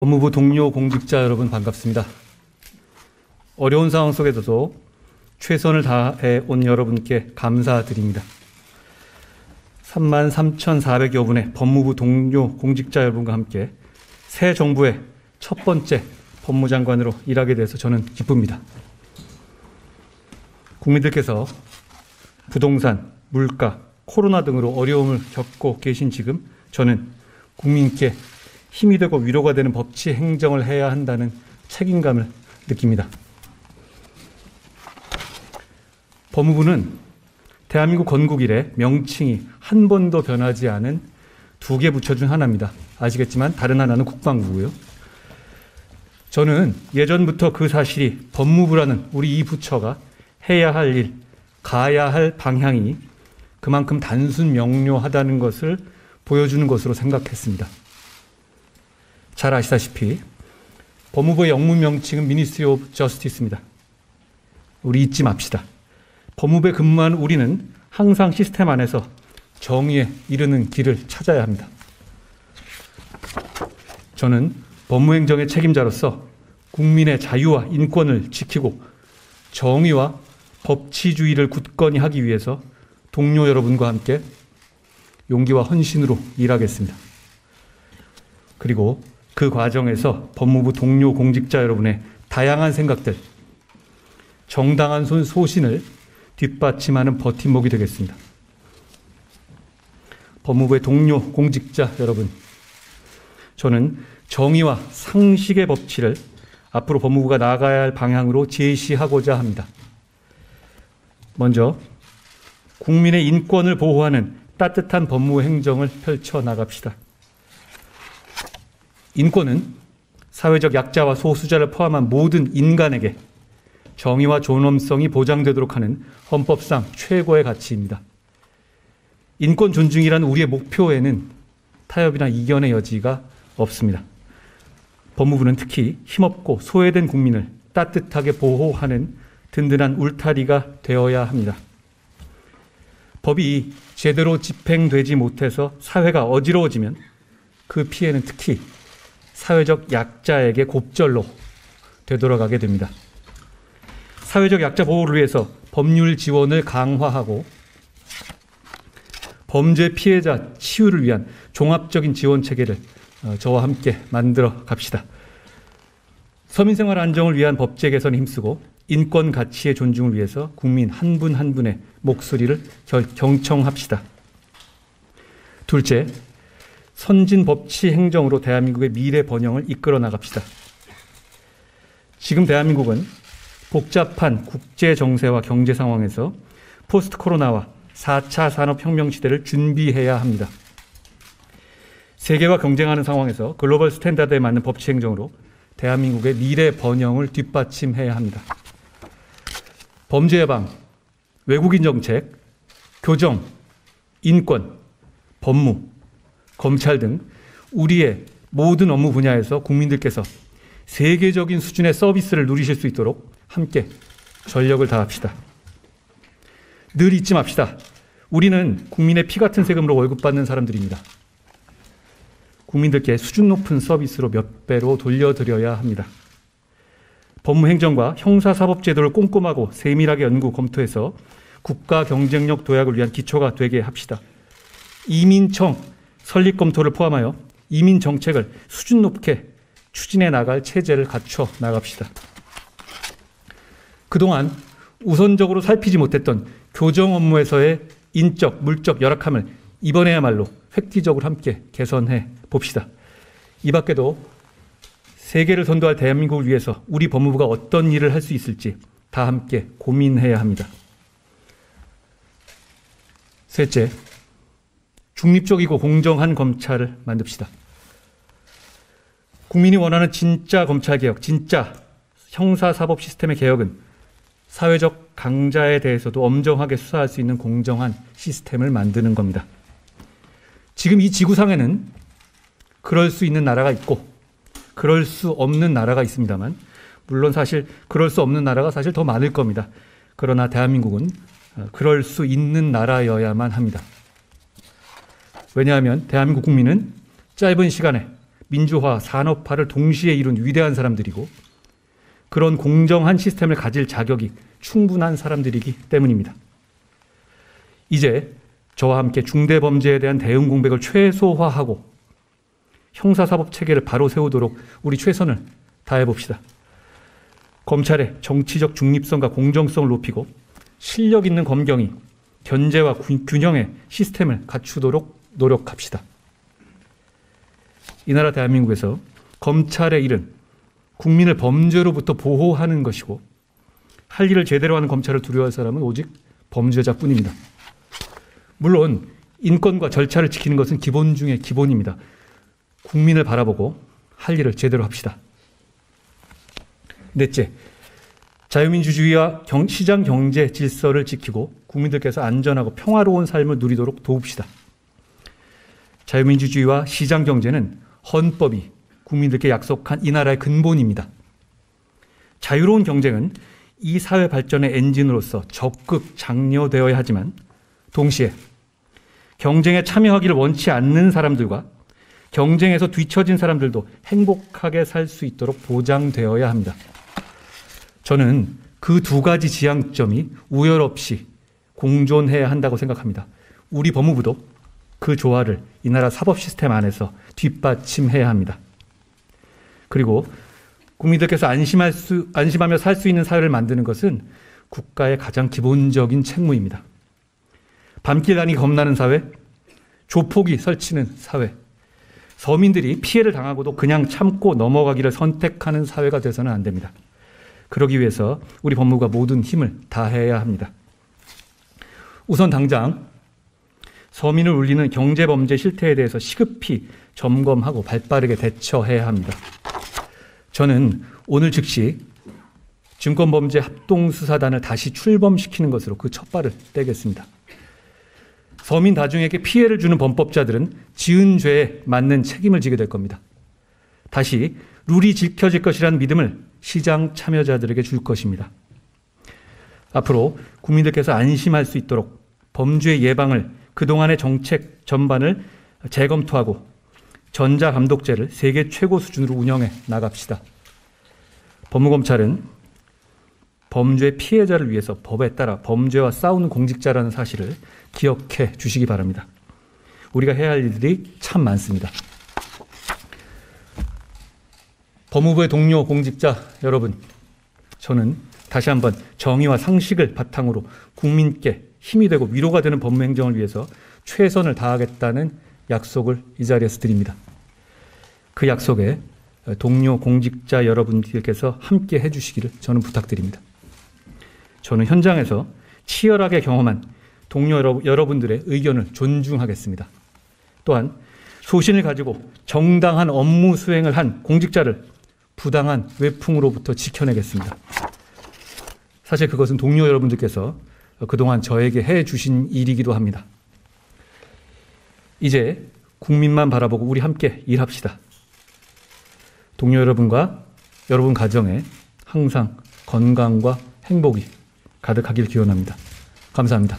법무부 동료 공직자 여러분 반갑습니다. 어려운 상황 속에서도 최선을 다해 온 여러분께 감사드립니다. 33,400여 분의 법무부 동료 공직자 여러분과 함께 새 정부의 첫 번째 법무장관으로 일하게 돼서 저는 기쁩니다. 국민들께서 부동산, 물가, 코로나 등으로 어려움을 겪고 계신 지금 저는 국민께 힘이 되고 위로가 되는 법치 행정을 해야 한다는 책임감을 느낍니다. 법무부는 대한민국 건국 이래 명칭이 한 번도 변하지 않은 두 개 부처 중 하나입니다. 아시겠지만 다른 하나는 국방부고요. 저는 예전부터 그 사실이 법무부라는 우리 이 부처가 해야 할 일, 가야 할 방향이 그만큼 단순 명료하다는 것을 보여주는 것으로 생각했습니다. 잘 아시다시피 법무부의 영문 명칭은 Ministry of Justice입니다. 우리 잊지 맙시다. 법무부에 근무하는 우리는 항상 시스템 안에서 정의에 이르는 길을 찾아야 합니다. 저는 법무행정의 책임자로서 국민의 자유와 인권을 지키고 정의와 법치주의를 굳건히 하기 위해서 동료 여러분과 함께 용기와 헌신으로 일하겠습니다. 그리고 그 과정에서 법무부 동료 공직자 여러분의 다양한 생각들, 정당한 소신을 뒷받침하는 버팀목이 되겠습니다. 법무부의 동료 공직자 여러분, 저는 정의와 상식의 법치를 앞으로 법무부가 나아가야 할 방향으로 제시하고자 합니다. 먼저 국민의 인권을 보호하는 따뜻한 법무 행정을 펼쳐나갑시다. 인권은 사회적 약자와 소수자를 포함한 모든 인간에게 정의와 존엄성이 보장되도록 하는 헌법상 최고의 가치입니다. 인권 존중이라는 우리의 목표에는 타협이나 이견의 여지가 없습니다. 법무부는 특히 힘없고 소외된 국민을 따뜻하게 보호하는 든든한 울타리가 되어야 합니다. 법이 제대로 집행되지 못해서 사회가 어지러워지면 그 피해는 특히 사회적 약자에게 곱절로 되돌아가게 됩니다. 사회적 약자 보호를 위해서 법률 지원을 강화하고 범죄 피해자 치유를 위한 종합적인 지원 체계를 저와 함께 만들어 갑시다. 서민생활 안정을 위한 법제 개선에 힘쓰고 인권 가치의 존중을 위해서 국민 한 분 한 분의 목소리를 경청합시다. 둘째, 선진 법치 행정으로 대한민국의 미래 번영을 이끌어 나갑시다. 지금 대한민국은 복잡한 국제 정세와 경제 상황에서 포스트 코로나와 4차 산업혁명 시대를 준비해야 합니다. 세계와 경쟁하는 상황에서 글로벌 스탠다드에 맞는 법치 행정으로 대한민국의 미래 번영을 뒷받침해야 합니다. 범죄 예방, 외국인 정책, 교정, 인권, 법무, 검찰 등 우리의 모든 업무 분야에서 국민들께서 세계적인 수준의 서비스를 누리실 수 있도록 함께 전력을 다합시다. 늘 잊지 맙시다. 우리는 국민의 피 같은 세금으로 월급 받는 사람들입니다. 국민들께 수준 높은 서비스로 몇 배로 돌려드려야 합니다. 법무행정과 형사사법제도를 꼼꼼하고 세밀하게 연구 검토해서 국가 경쟁력 도약을 위한 기초가 되게 합시다. 이민청 설립 검토를 포함하여 이민 정책을 수준 높게 추진해 나갈 체제를 갖춰 나갑시다. 그동안 우선적으로 살피지 못했던 교정 업무에서의 인적, 물적 열악함을 이번에야말로 획기적으로 함께 개선해 봅시다. 이 밖에도 세계를 선도할 대한민국을 위해서 우리 법무부가 어떤 일을 할 수 있을지 다 함께 고민해야 합니다. 셋째, 중립적이고 공정한 검찰을 만듭시다. 국민이 원하는 진짜 검찰개혁, 진짜 형사사법 시스템의 개혁은 사회적 강자에 대해서도 엄정하게 수사할 수 있는 공정한 시스템을 만드는 겁니다. 지금 이 지구상에는 그럴 수 있는 나라가 있고 그럴 수 없는 나라가 있습니다만, 물론 사실 그럴 수 없는 나라가 사실 더 많을 겁니다. 그러나 대한민국은 그럴 수 있는 나라여야만 합니다. 왜냐하면 대한민국 국민은 짧은 시간에 민주화, 산업화를 동시에 이룬 위대한 사람들이고 그런 공정한 시스템을 가질 자격이 충분한 사람들이기 때문입니다. 이제 저와 함께 중대범죄에 대한 대응 공백을 최소화하고 형사사법 체계를 바로 세우도록 우리 최선을 다해봅시다. 검찰의 정치적 중립성과 공정성을 높이고 실력 있는 검경이 견제와 균형의 시스템을 갖추도록 노력합시다. 이 나라 대한민국에서 검찰의 일은 국민을 범죄로부터 보호하는 것이고 할 일을 제대로 하는 검찰을 두려워할 사람은 오직 범죄자뿐입니다. 물론 인권과 절차를 지키는 것은 기본 중에 기본입니다. 국민을 바라보고 할 일을 제대로 합시다. 넷째, 자유민주주의와 시장 경제 질서를 지키고 국민들께서 안전하고 평화로운 삶을 누리도록 도웁시다. 자유민주주의와 시장 경제는 헌법이 국민들께 약속한 이 나라의 근본입니다. 자유로운 경쟁은 이 사회 발전의 엔진으로서 적극 장려되어야 하지만 동시에 경쟁에 참여하기를 원치 않는 사람들과 경쟁에서 뒤처진 사람들도 행복하게 살 수 있도록 보장되어야 합니다. 저는 그 두 가지 지향점이 우열 없이 공존해야 한다고 생각합니다. 우리 법무부도 그 조화를 이 나라 사법 시스템 안에서 뒷받침해야 합니다. 그리고 국민들께서 안심하며 살 수 있는 사회를 만드는 것은 국가의 가장 기본적인 책무입니다. 밤길 다니기 겁나는 사회, 조폭이 설치는 사회, 서민들이 피해를 당하고도 그냥 참고 넘어가기를 선택하는 사회가 돼서는 안 됩니다. 그러기 위해서 우리 법무부가 모든 힘을 다해야 합니다. 우선 당장 서민을 울리는 경제범죄 실태에 대해서 시급히 점검하고 발빠르게 대처해야 합니다. 저는 오늘 즉시 증권범죄 합동수사단을 다시 출범시키는 것으로 그 첫발을 떼겠습니다. 서민 다중에게 피해를 주는 범법자들은 지은 죄에 맞는 책임을 지게 될 겁니다. 다시 룰이 지켜질 것이라는 믿음을 시장 참여자들에게 줄 것입니다. 앞으로 국민들께서 안심할 수 있도록 범죄 예방을 그동안의 정책 전반을 재검토하고 전자감독제를 세계 최고 수준으로 운영해 나갑시다. 법무검찰은 범죄 피해자를 위해서 법에 따라 범죄와 싸우는 공직자라는 사실을 기억해 주시기 바랍니다. 우리가 해야 할 일들이 참 많습니다. 법무부의 동료 공직자 여러분, 저는 다시 한번 정의와 상식을 바탕으로 국민께 힘이 되고 위로가 되는 법무행정을 위해서 최선을 다하겠다는 약속을 이 자리에서 드립니다. 그 약속에 동료 공직자 여러분들께서 함께 해주시기를 저는 부탁드립니다. 저는 현장에서 치열하게 경험한 동료 여러분들의 의견을 존중하겠습니다. 또한 소신을 가지고 정당한 업무 수행을 한 공직자를 부당한 외풍으로부터 지켜내겠습니다. 사실 그것은 동료 여러분들께서 그동안 저에게 해주신 일이기도 합니다. 이제 국민만 바라보고 우리 함께 일합시다. 동료 여러분과 여러분 가정에 항상 건강과 행복이 가득하길 기원합니다. 감사합니다.